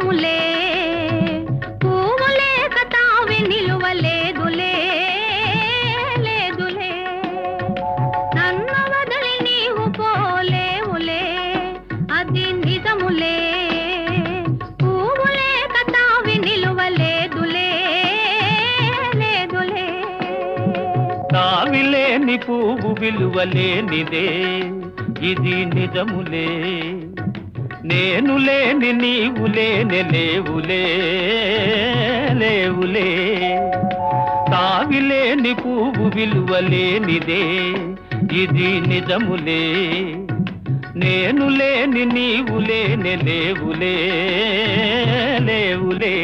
నిజములే పువ్వులే కతావి నిలువలేదులే లేదులే నన్ను వదిలి నీవు పోలేవులే అది నిజములే పువ్వులే కతావి నిలువలేదులే లేదులే తావిలేని పువ్వు విలువలేనిదే ఇది నిజములే నేను లేని నీవు లేని లేవులే లేవులే తావిలేని పువ్వు విలువలేనిదే ఇది నిజములే నేను లేని నీవు లేని లేవులే లేవులే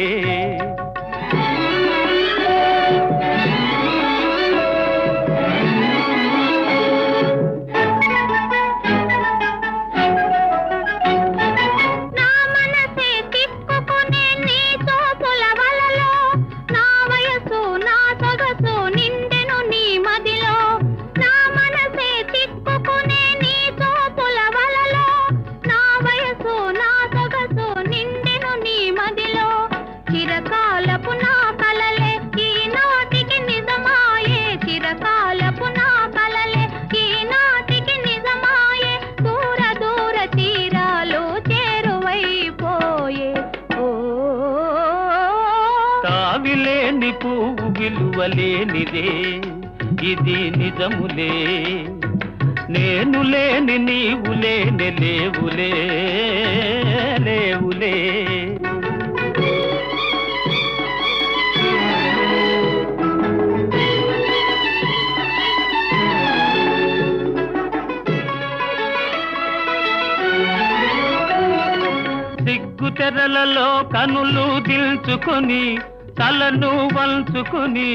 తావిలేని పువ్వు విలువలేనిదే ఇది నిజములే నేను లేని నీవు లేని లేవులే లేవులే సిగ్గుతెరలలో కనులు దిల్చుకొని తలను వంచుకొని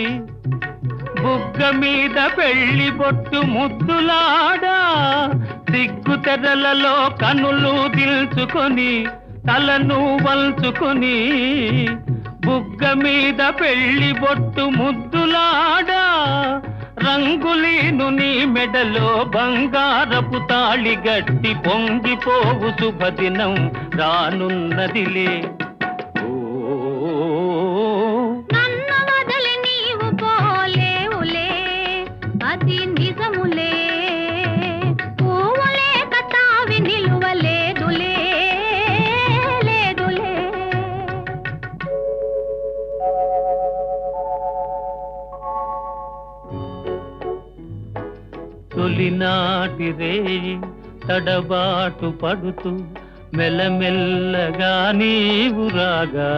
బుగ్గ మీద పెళ్లి బొట్టు ముద్దులాడా సిగ్గుతెరలలో కనులు దిల్చుకొని తలను వంచుకొని బుగ్గ మీద పెళ్లి బొట్టు ముద్దులాడా రంగులీను నీ మెడలో బంగారపు తాళి గట్టి పొంగిపోవు శుభదినం రానున్నదిలే నన్ను వదిలి నీవు పోలేవులే అది నిజములే పువ్వులే కతావి నిలువలేదులే లేదులే తొలినాటి రేయి తడబాటు పడుతూ మెల్లమెల్లగా నీవు రాగా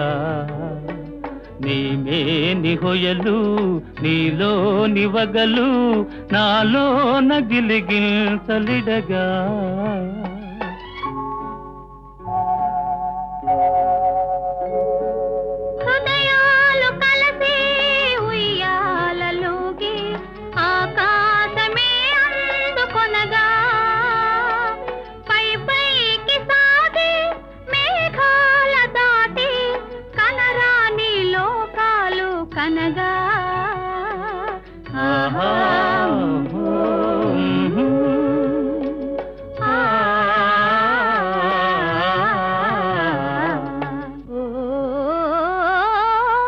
నీమేని హొయలు నీలో నివగలు నాలో నగిలిగిల్సలిడగా హృదయాలు కలిసి ఉయ్యాలలోగి ఆకాశమే అందుకొనగా పై పైకి సాగి మేఘాల దాటి కనరాని లోకాలు కనగా ఆహా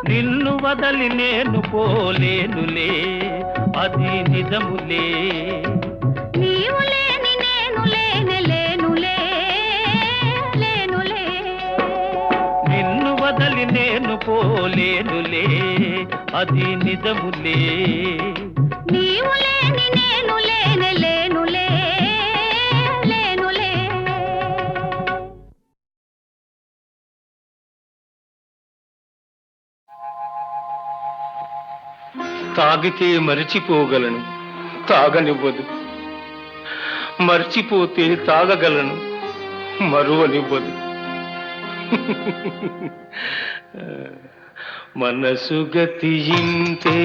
నిన్ను వదలి నేను పోలేనులే అది నిజములే నీవు లేని నేను లేని లేనులే లేనులే నిన్ను వదలి నేను పోలేనులే అది నిజములే నీవు లేని నేను లేని లేనులే లేనులే తాగితే మరిచిపోగలను తాగనివ్వదు మర్చిపోతే తాగగలను మరువనివ్వదు మనసు గతియింతే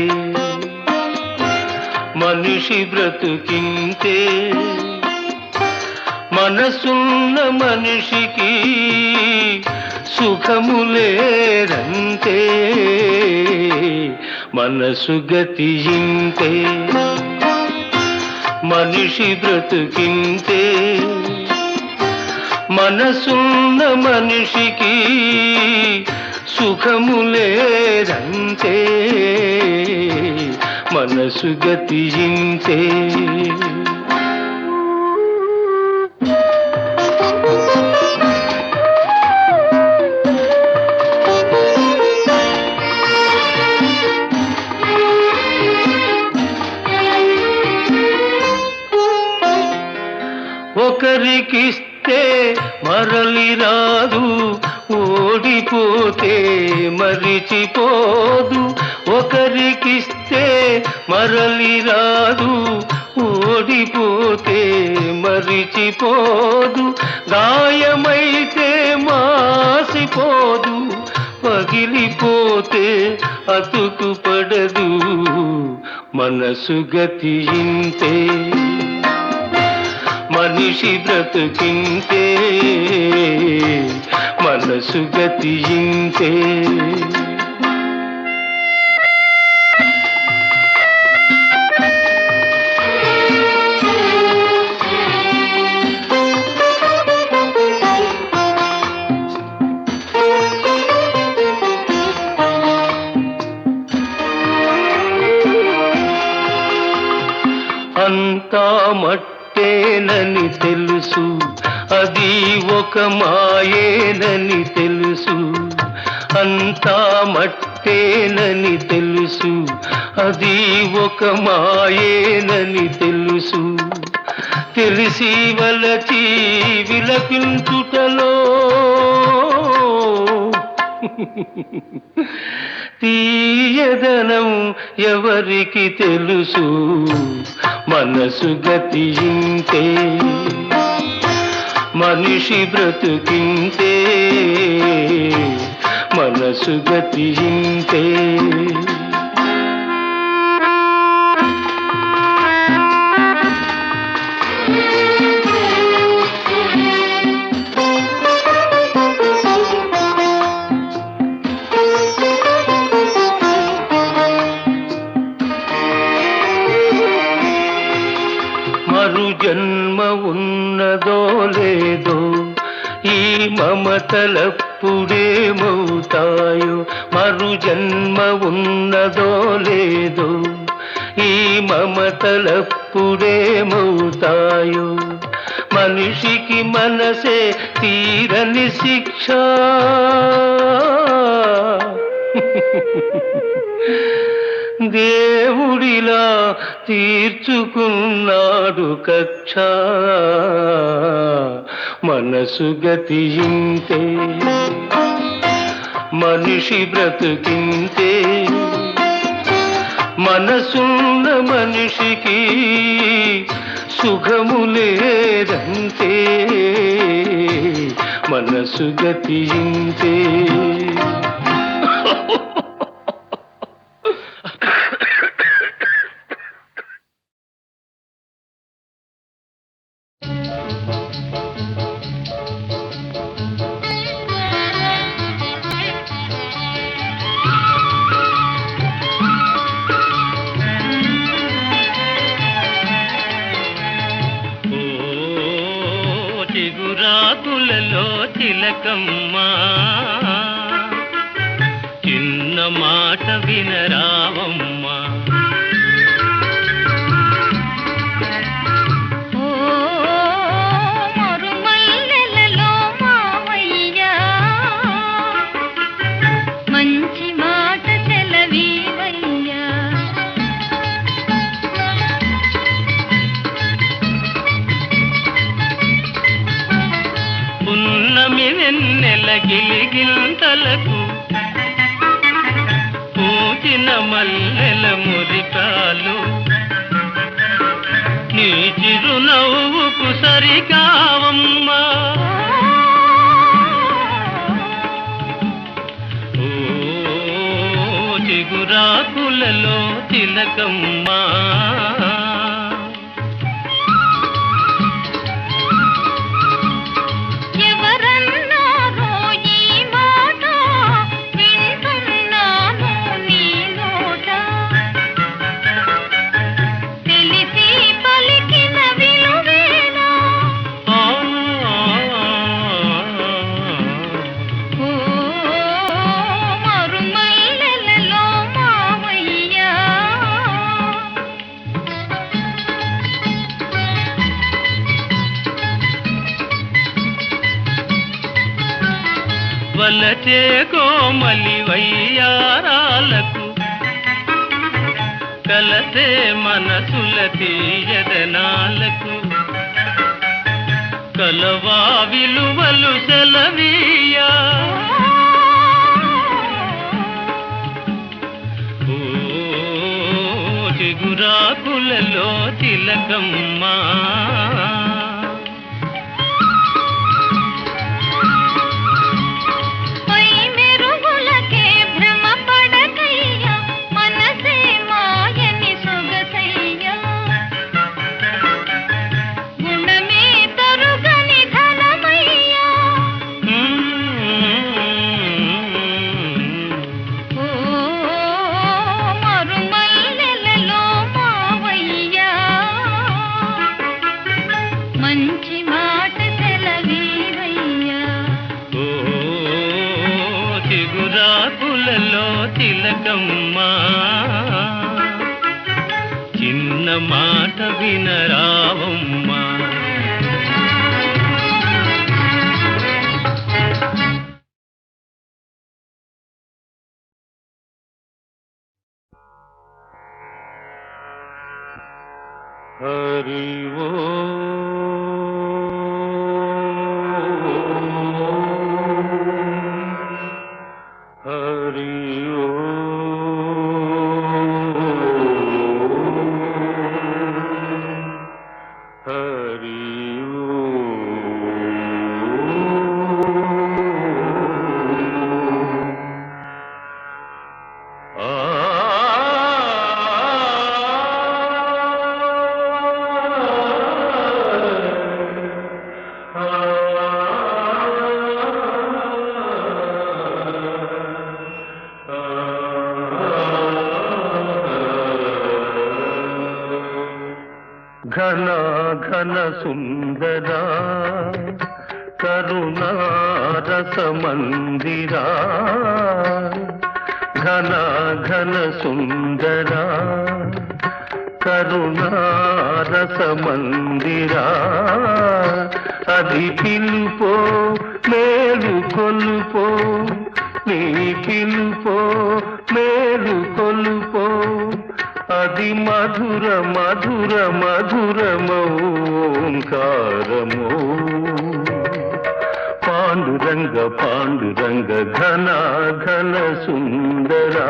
మనిషి బ్రతుకింతే మనసున్న మనిషికి సుఖములేరంతే మనసు గతియింతే మనిషి బ్రతుకింతే మనసున్న మనిషికి సుఖము లేదంతే మనసు గతి ఇంతే. ఒకరికిస్తే మరలి రాదు, ఓడిపోతే మరిచిపోదు. ఒకరికిస్తే మరలి రాదు, ఓడిపోతే మరిచిపోదు. గాయమైతే మాసిపోదు, పగిలిపోతే అతుకు పడదు. మనసు గతి ఇంతే మనిషి బ్రతుకింతే, మనసు గతి ఇంతే. అంతా మట్టేనని తెలుసు, అది ఒక మాయేనని తెలుసు. అంతా మట్టేనని తెలుసు, అది ఒక మాయేనని తెలుసు. తెలిసి వలచి విలపించుటలో తీయదనం ఎవరికి తెలుసు. మనసు గతి ఇంతే మనిషి బ్రతుకింతే, మనసు గతి ఇంతే. మరు జన్మ ఉన్నదో లేదో, ఈ మమతలప్పుడేమవుతాయో. మరు జన్మ ఉన్నదో లేదో, ఈ మమతలప్పుడేమవుతాయో. మనిషికి మనసే తీరని శిక్ష, దేవుడిలా తీర్చుకున్నాడు కక్ష. మనసు గతి ఇంతే మనిషి బ్రతుకింతే. మనసున్న మనిషికి సుఖము లేదంతే, మనసు గతి ఇంతే. చిగురాకులలో తిలకమ్మా, చిన్న మాట వినరావమ్మా. మరుమల్లెలలో మావయ్య, మంచి మాట సెలవీవయ్యా. పున్నమి వెన్నెల గిలిగింతలకు పూచిన మల్లెల మురికాలు, నీ చిరునవ్వుకు సరికావమ్మా. ఓ చిగురాకులలో తిలకమ్మా. వలచే కోమలి వయ్యారాలకు కలసే మనసుల తీయదనాలకు కలవా విలువలు సెలవీయా ఓ చిగురాకులలో తిలకమ్మా మంచి మాట సెలవీవయ్యా ఓ చిగురాకులలో తిలకమ్మా చిన్న మాట వినరావమ్మా హరి ఓ హరి ఓ హరి ఘన ఘన సుందరా కరుణారస మందిరా ఘన ఘన సుందరా కరుణారస మందిరా అది పిలుపో మేలు కొలుపో నీ పిలుపో మేలు కొలుపో అది మధుర మధుర మధురమోంకారమో పాండురంగ పాండురంగ ఘన ఘన సుందరా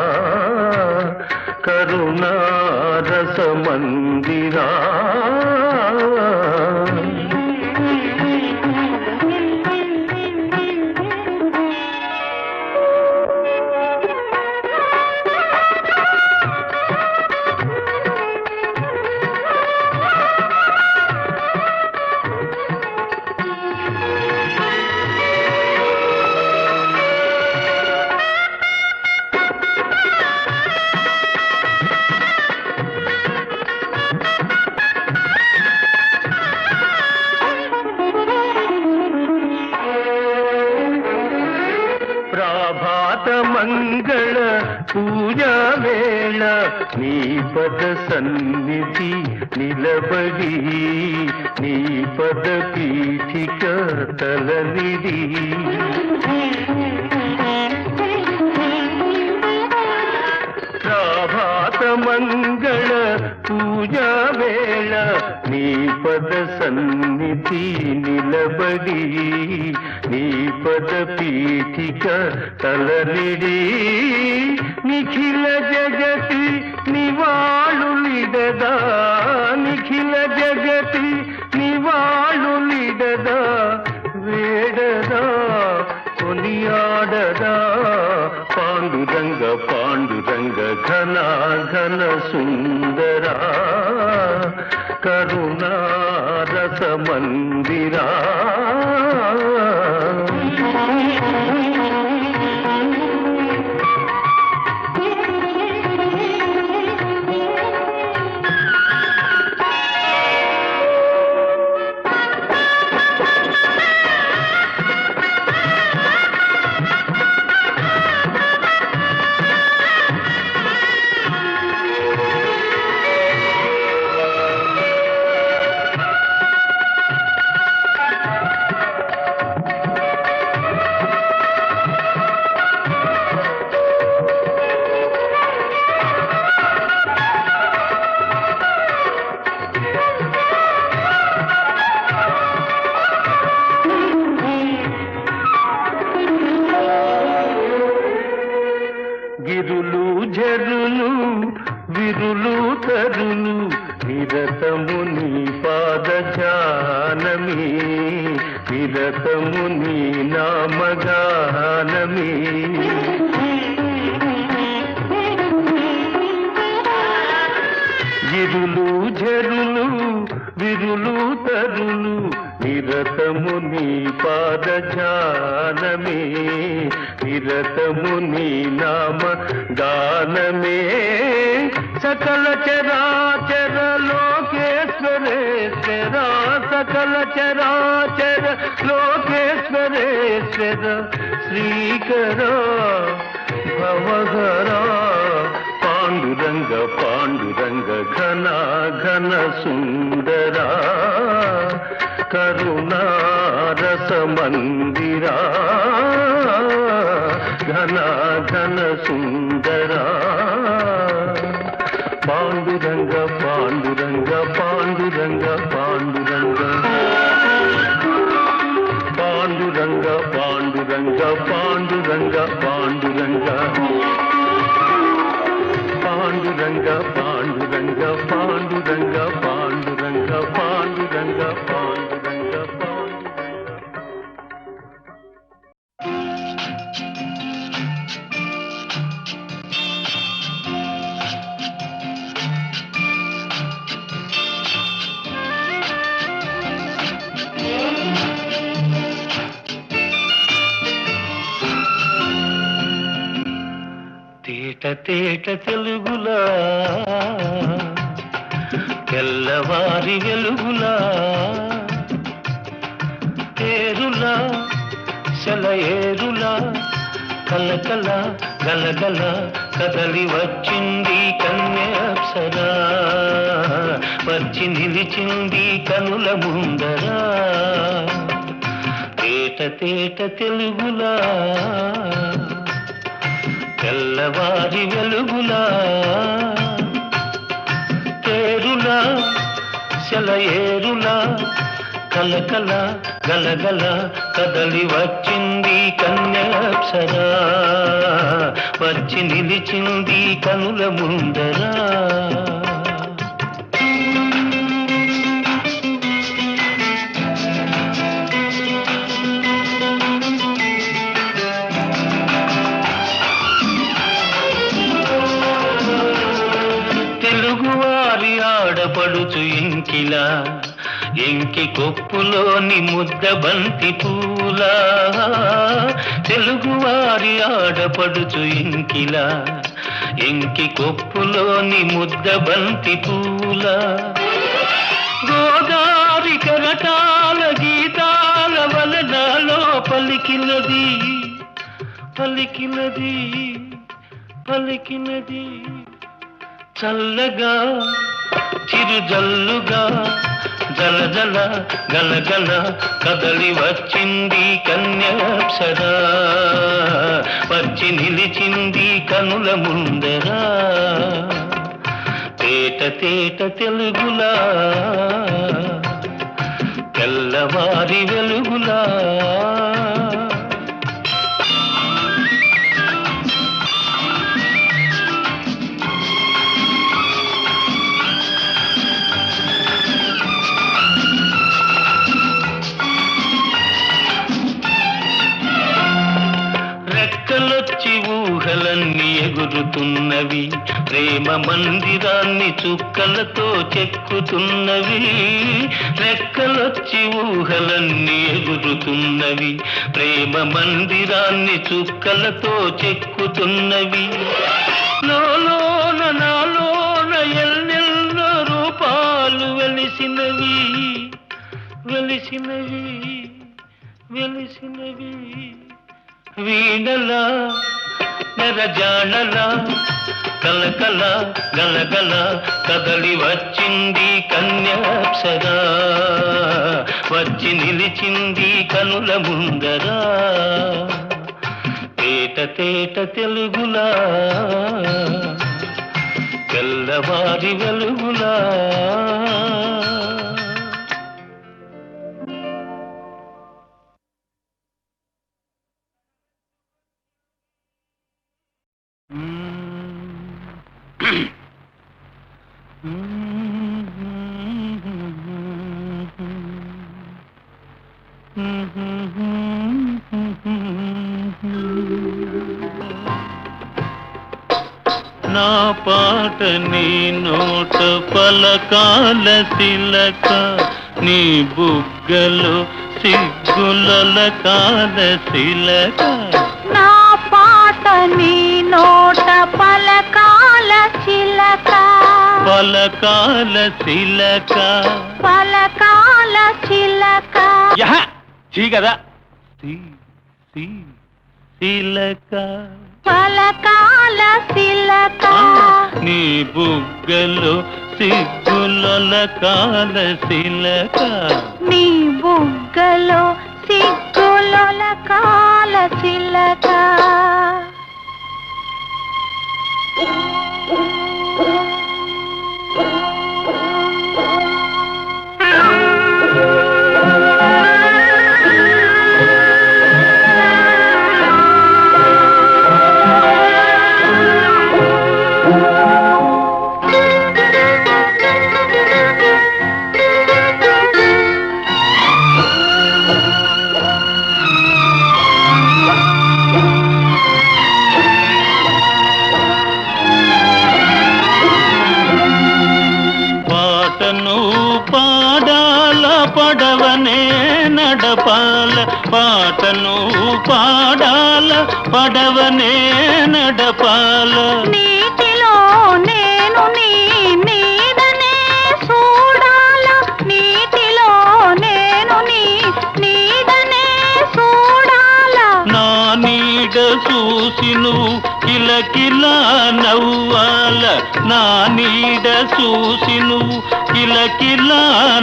కరుణారస మందిరా మంగళ పూజా వేళ నీ పద సన్నిధి నిలబడి నీ పద పీఠిక తలనిడి ప్రభాత మంగళ పూజా వేళ నీ పద సన్నిధి నిలబడి నీ పద పీఠిక తలనిడి నిఖిల జగతి నివాళులిడదా నిఖిల జగతి నివాళులిడదా వేడదా కొనియాడదా పాండురంగ పాండురంగ ఘన ఘన సుందరా కరుణారస మందిరా గిరులు జరులు విరులు తరులు నిరతము నీ పాద జానమి నిరతము నీ నామగానమి గిరులు జరులు విరులు తరులు నిరతము నీ పాద జానమే నిరతము నీ నామ గానమే సకల చరాచర లోకేశ్వరేశ్వర సకల చరాచర లోకేశ్వరేశ్వర శ్రీకర భవహరా పాండురంగ పాండురంగ ఘన ఘన సుందరా కరుణారస మందిరా ఘన ఘన సుందరా పాండురంగ పాండురంగ పాండురంగ పాండురంగ పాండురంగ పాండురంగ పాండురంగ పాండురంగ పాండురంగ పాండురంగ పాండురంగ పాండురంగ పాండురంగ పాండురంగ తేట తేట తెలుగులా తెల్లవారి వెలుగులా ఏరులా సెలయేరులా కలకల గలగల కదలి వచ్చింది కన్యాప్సరా వచ్చి నిలిచింది కనుల ముందరా తేట తేట తెలుగులా తెల్లవారి వెలుగులా తేరులా సెలయేరులా కలకల గలగల కదలి వచ్చింది కన్యాప్సరా వచ్చి నిలిచింది కనుల ముందరా తెలుగువారి ఆడపడుచు ఇంకిలా ఎంకి కొప్పులోని ముద్ద బంతి పూలా తెలుగువారి ఆడపడుచు ఇంకిలా ఎంకి కొప్పులోని ముద్ద బంతి పూలా గోదారి కరటాల గీతాల వలనాలో పలికినది పలికినది పలికినది చల్లగా చిరుజల్లుగా జలజల గలగల కదలి వచ్చింది కన్యాప్సరా వచ్చి నిలిచింది కనుల ముందరా తేట తేట తెలుగులా తెల్లవారి వెలుగులా రెక్కలొచ్చి ఊహలన్నీ ఎగురుతున్నవి ప్రేమ మందిరాన్ని చుక్కలతో చెక్కుతున్నవి రెక్కలొచ్చి ఊహలన్నీ ఎగురుతున్నవి ప్రేమ మందిరాన్ని చుక్కలతో చెక్కుతున్నవి లోలోన నాలోన ఎన్నెన్నో రూపాలు వెలిసినవి వెలిసినవి వెలిసినవి వీణలా నెరజాణలా కలకల గలగల కదలి వచ్చింది కన్యాప్సరా వచ్చి నిలిచింది కనుల ముందరా తేట తేట తెలుగులా తెల్లవారి వెలుగులా నా పాట నీ నోట పలకాల శిలక, నీ బుగ్గలో సిగ్గుల కాల శిలక. నా పాట నీ నోట పలకాల చిలక, పలకాల శిలక, పలకాల చిలక. చీ కదా, శిలక, పలకాల శిలక. నీ బుగ్గలో సిగ్గుల కాల శిలక, నీ బుగ్గలో సిగ్గుల కాల చిలక. పాడాల పడవనే నడపాల, పాటను పాడాల పడవనే నడపాల. నీటిలో నేను నీ నీడనే చూడాల, నీటిలో నేను నీ నీడనే చూడాల. నా నీడ చూసి నువ్వు కిలకిలా నవ్వాల, నా నీడ చూసి నువ్వు కిలకిలా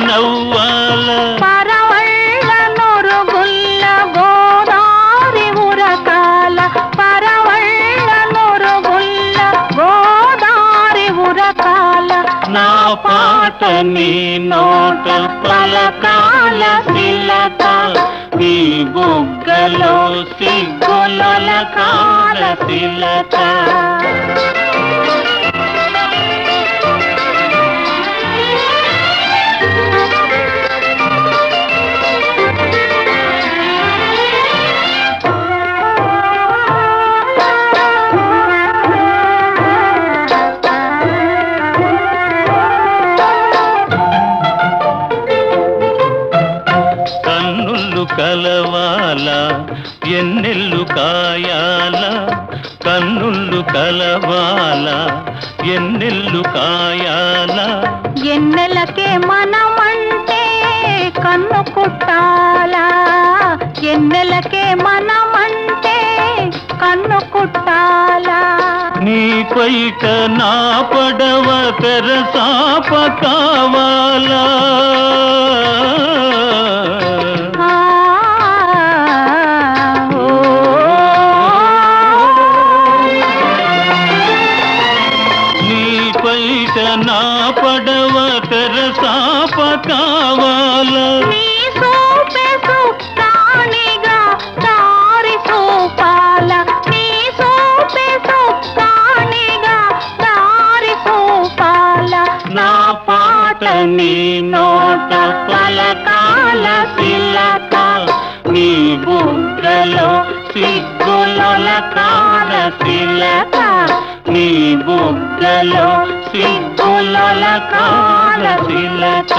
నవ్వాల. పరవళ్ళ నొరుగుల్ల గోదారి ఉరకాల, పరవళ్ళ నొరుగుల్ల గోదారి ఉరకాల. నా పాట నీ నోట పలకాల శిలక, నీ బుగ్గలో సిగ్గుల కాల శిలక. కన్నుళ్ళు కలవాల, ఎన్నెల్లు కాయాల, కన్నుళ్ళు కలవాల, ఎన్నెల్లు కాయాల. ఎన్నెలకే మనమంటే కన్ను కుట్టాలా, ఎన్నెలకే మనమంటే కన్ను కుట్టాలా. నీ పైట నా పడవ తెరసాప కావాలా, నీ పైట నా పడవ తెరసాప కావాలా. నీ సూపే సుక్కానిగా దారి చూపాల, నీ సూపే సుక్కానిగా దారి చూపాల. నా పాట నీ నోట పలకాల శిలక, నీ బుగ్గలో సిగ్గుల కాల శిలక, నీ బుగ్గలో సిగ్గుల కాల శిలక.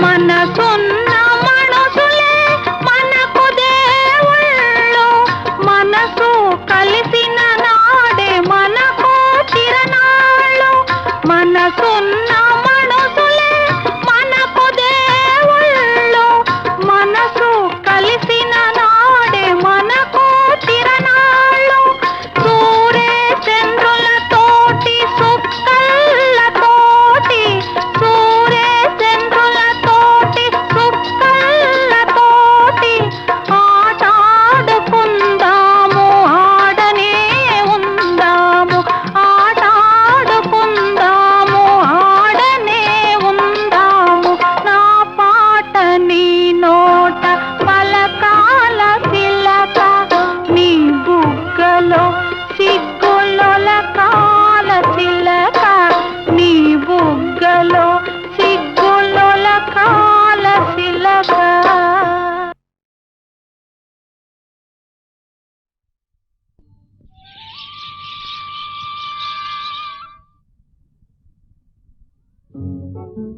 మనసున్న మనుషులే మనకు దేవుళ్ళు, మనసు కలిసిన నాడే మనకు చిరనాళ్ళు. మనసున్న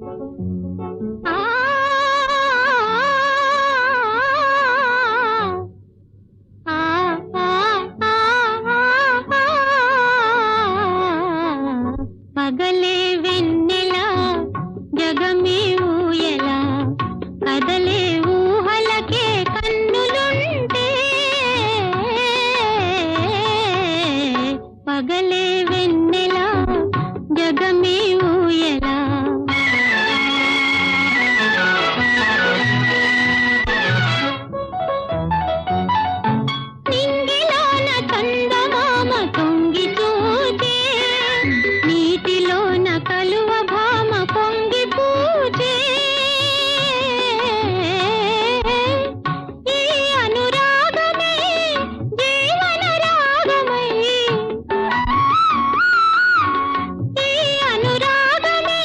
ఆ పగలే వెన్నెల జగమే ఊయల కదలే ఊహలకే కన్నులుంటే పగలే వెన్నెల జగమే ఊయల నింగిలోన చందమామ తొంగి చూచే నీటిలోన కలువ భామ పొంగి పూచే ఈ అనురాగమే జీవన రాగమై ఈ అనురాగమే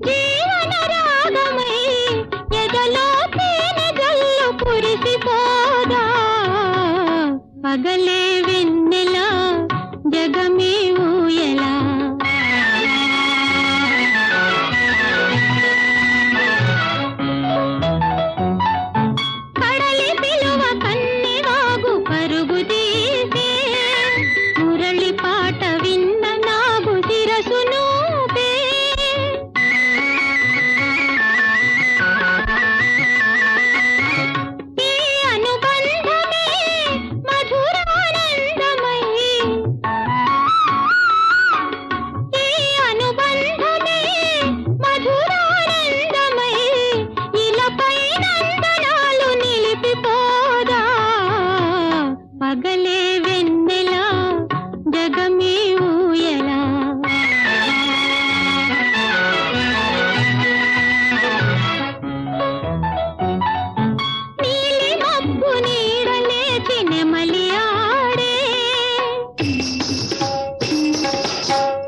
జీవన రాగమై ఎదలో తేనె జల్లు కురిసిపోదా పగలే వెన్నెల జగమే ఊయల కడలి పిలువ కన్నెవాగు పరుగు తీసే మురళి పాట విన్న నాగు శిరసు నూపే ఈ అనుబంధమే మధురానందమై ఈ అనుబంధమే మధురానందమై ఇలపై నందనాలు నిలిపిపోదా పగలే వెన్నెల జగమే ఊయల నీలి మబ్బు నీడలేచి నెమలి ఆడే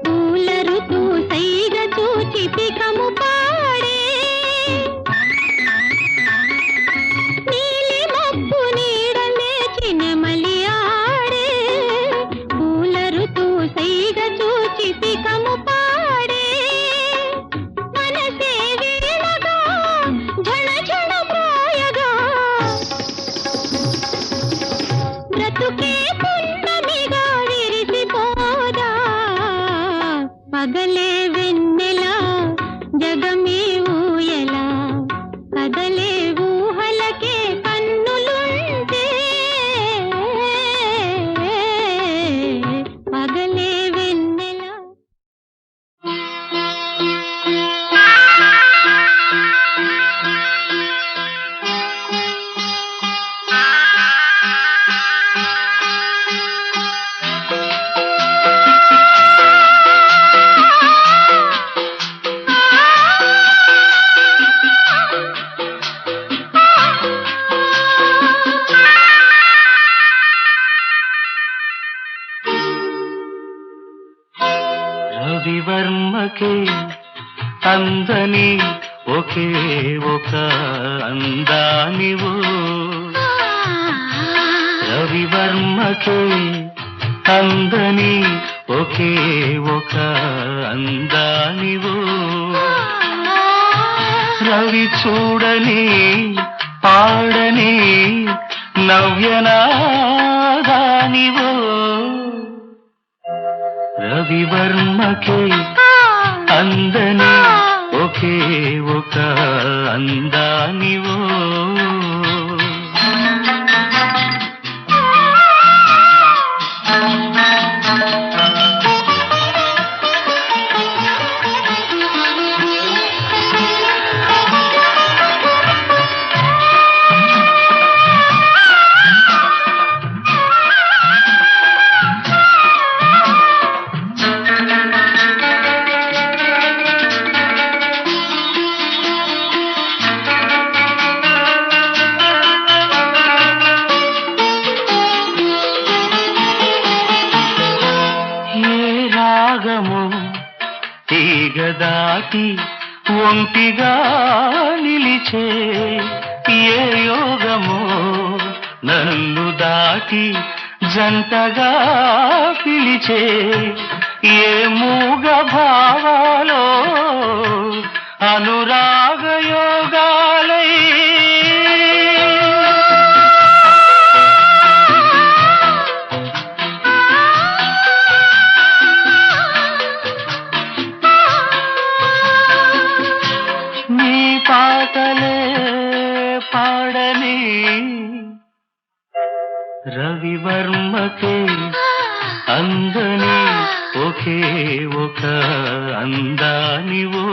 పూల ఋతు సైగ చూచి పికము పాడే నీలి మబ్బు నీడలేచి నెమలి ఆడే పూల ఋతు సైగ చూచి పికము పాడే మనసే వీణగా ఝణ ఝణ మోయగా బ్రతుకే పున్నమిగా విరిసిపోదా పగలే వెన్నెల జగమే ఊయల కదలే ఊహలకే కన్నులుంటే పగలే వెన్నెల రవివర్మకే అందని ఒకే ఒక అందానివు రవివర్మకే అందని ఒకే ఒక అందానివు రవి చూడని పాడని నవ్యనాదానివు రవివర్మకే అందని ఒకే ఒక అందానివో తీగ దాటి ఒంటిగా నిలిచే ఏ యోగమో నన్ను దాటి జంటగా పిలిచే ఏ మూగ భావాలో అనురాగ యోగాలై నీ పాటలే పాడని రవివర్మకే అందని ఒకే ఒక అందానివో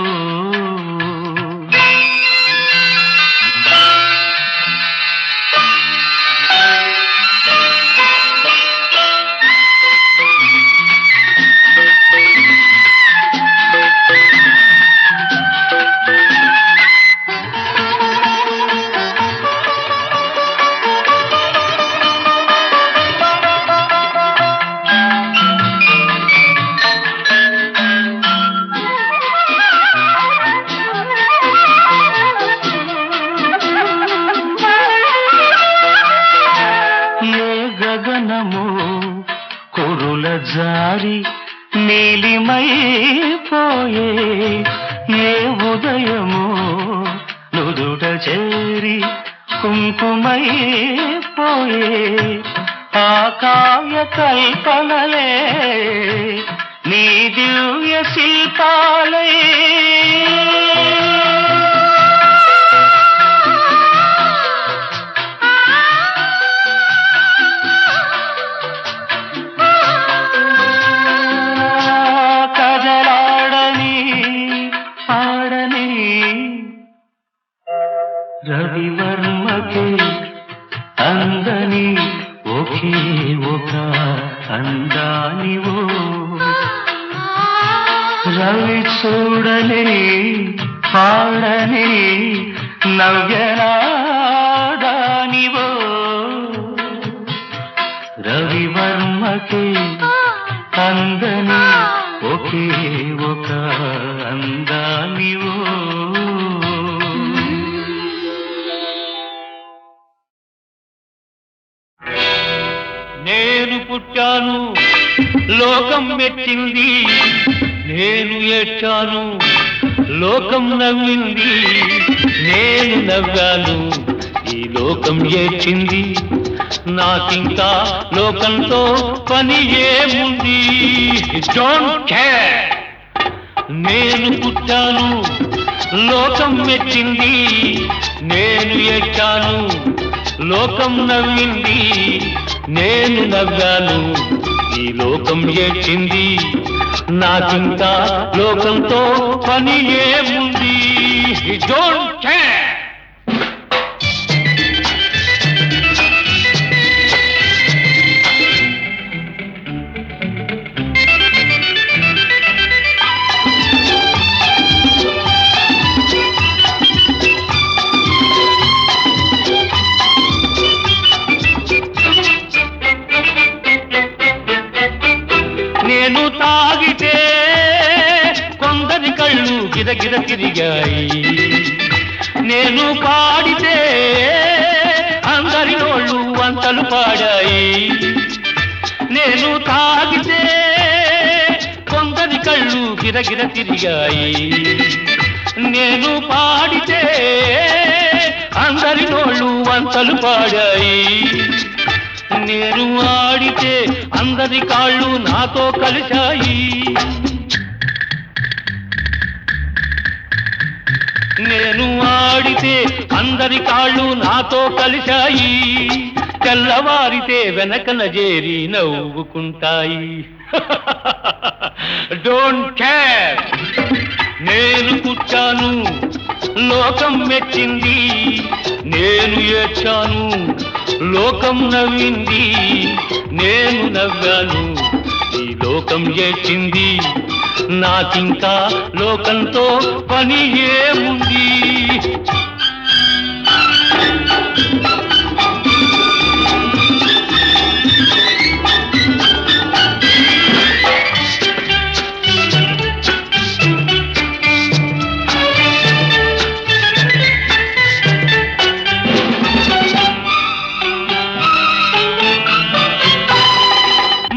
జారి నీలిమైపోయే ఏ ఉదయమో నుదుట చేరి కుంకుమైపోయే ఆ కావ్య కల్పనలే నీ దివ్య శిల్పాలే రవివర్మకే అందని ఒకే ఒక అందానివో రవి చూడని పాడని నవ్యనాదానివో రవివర్మకే అందని ఒకే ఒక అందానివో నేను పుట్టాను లోకం మెచ్చింది నేను ఏడ్చాను లోకం నవ్వింది నేను నవ్వాను ఈ లోకం ఏడ్చింది నాకింకా లోకంతో పని ఏముంది డోంట్ కేర్ నేను పుట్టాను లోకం మెచ్చింది నేను ఏడ్చాను లోకం నవ్వింది నేను నవ్వాను ఈ లోకం ఏడ్చింది నాకింకా లోకంతో పని ఏముంది డోంట్ కేర్ నేను తాగితే కొందరి కళ్ళు గిరగిర తిరిగాయి నేను పాడితే అందరి నోళ్ళు వంతలు పాడాయి నేను తాగితే కొందరి కళ్ళు గిరగిర తిరిగాయి నేను పాడితే అందరి నోళ్ళు వంతలు పాడాయి నేను ఆడితే అందరి కాళ్ళు నాతో కలిశాయి నేను ఆడితే అందరి కాళ్ళు నాతో కలిశాయి తెల్లవారితే వెనకన చేరి నవ్వుకుంటాయి డోంట్ కేర్ నేను పుట్టాను లోకం మెచ్చింది నేను ఏడ్చాను లోకం నవ్వింది నేను నవ్వాను ఈ లోకం ఏడ్చింది నాకింకా లోకంతో పని ఏముంది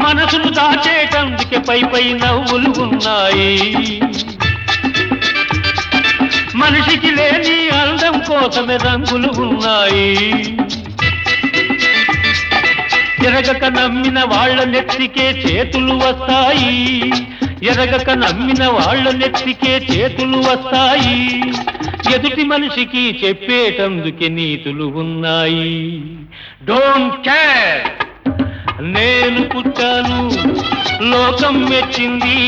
మనసును దాచేటందుకే పై పై నవ్వులు ఉన్నాయి మనిషికి లేని అందం కోసమే రంగులు ఉన్నాయి. ఎరగక నమ్మిన వాళ్ళ నెత్తికే చేతులు వస్తాయి. ఎరగక నమ్మిన వాళ్ళ నెత్తికే చేతులు వస్తాయి. ఎదుటి మనిషికి చెప్పేటందుకే నీతులు ఉన్నాయి. Don't care. నేను పుట్టాను, లోకం మెచ్చింది.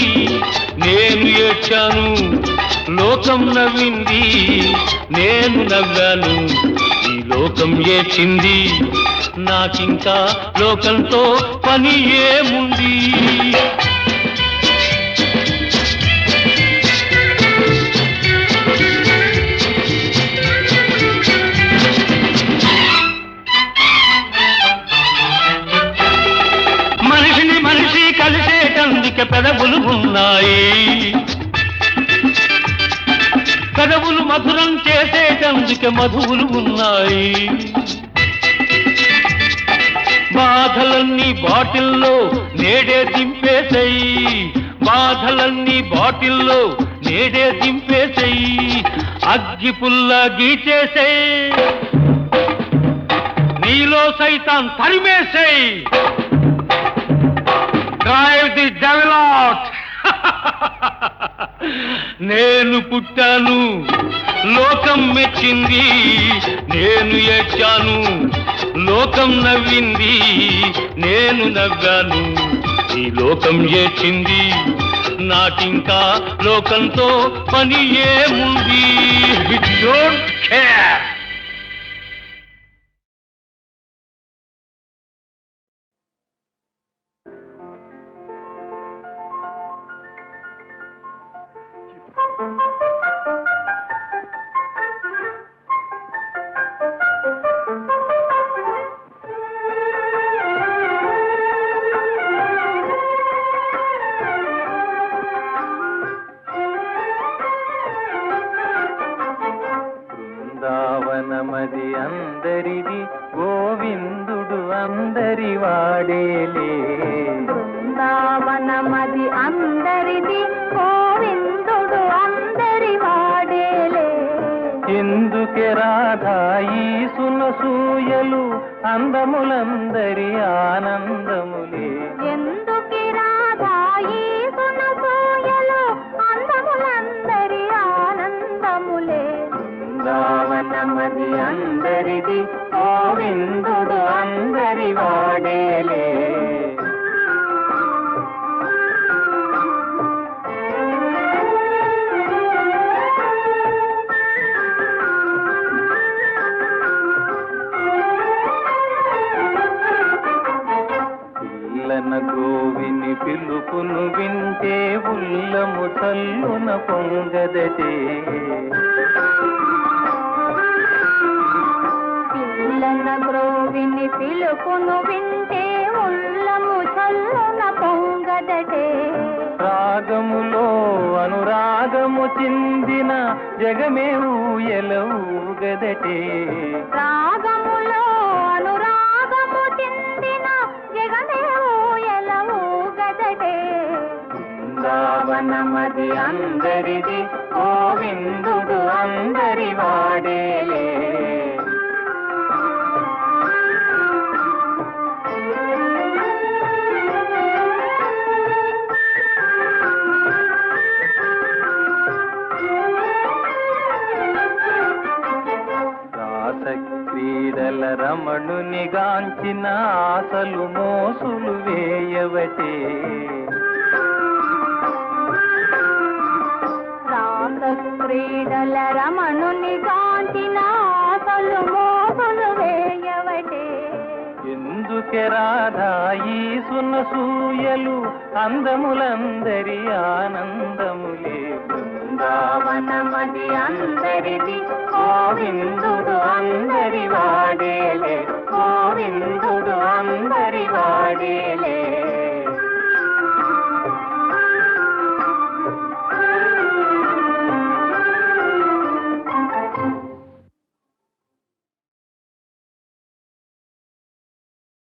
నేను ఏడ్చాను, లోకం నవ్వింది. నేను నవ్వాను, ఈ లోకం ఏడ్చింది. నాకింకా లోకంతో పని ఏముంది? మనిషిని మనిషి కలిసేటందుకే పెదవులు ఉన్నాయి. పెదవులు మధురం చేసేటందుకే మధువులు ఉన్నాయి. బాధలన్నీ బాటిల్లో నేడే దింపేసేయి. బాధలన్నీ బాటిల్లో నేడే దింపేసేయి. అగ్గి పుల్ల గీచేసేయి. నీలో సైతాన్ తరిమేసేయి. Drive the devil out. నేను పుట్టాను, లోకం మెచ్చింది. నేను ఏడ్చాను, లోకం నవ్వింది. నేను నవ్వాను, ఈ లోకం ఏడ్చింది. నాకింకా లోకంతో పని ఏముంది? Don't care. బృందావనమది అందరిది, గోవిందుడు అందరి వాడేలే. బృందావనమది అందరిది, గోవిందుడు అందరి వాడేలే. ఎందుకే రాధాయి సునసూయలు, అందములందరి ఆనందములే. ఎందుకి రాధాయి సునసూయలు, అందములందరి ఆనందములే. బృందావనమది అందరిది, గోవిందుడు అందరి వాడేలే. పిల్లన గోవిని పిలుపును వింటే ఉల్లము చల్లున పొంగదటే. పిల్లన గ్రోవిని పిలుపును వింటే ఉల్లము చల్లున పొంగదటే. రాగములో అనురాగము చిందిన జగమే ఊయల ఊగదటే. రాగములో అనురాగము చిందిన జగమే ఊయల ఊగదటే. బృందావనమది అందరిది, గోవిందుడు అందరి వాడేలే. క్రీడల రమణుని గాంచిన ఆశలు మోసులు వేయవటే. రాస క్రీడల రమణుని గాంచిన ఆశలు మోసులు వేయవటే. ఎందుకే రాధాయి సునసూయలు, అందములందరి ఆనందములే. బృందావనమది అందరిది, గోవిందుడు అందరి వాడేలే. గోవిందుడు అందరి వాడేలే.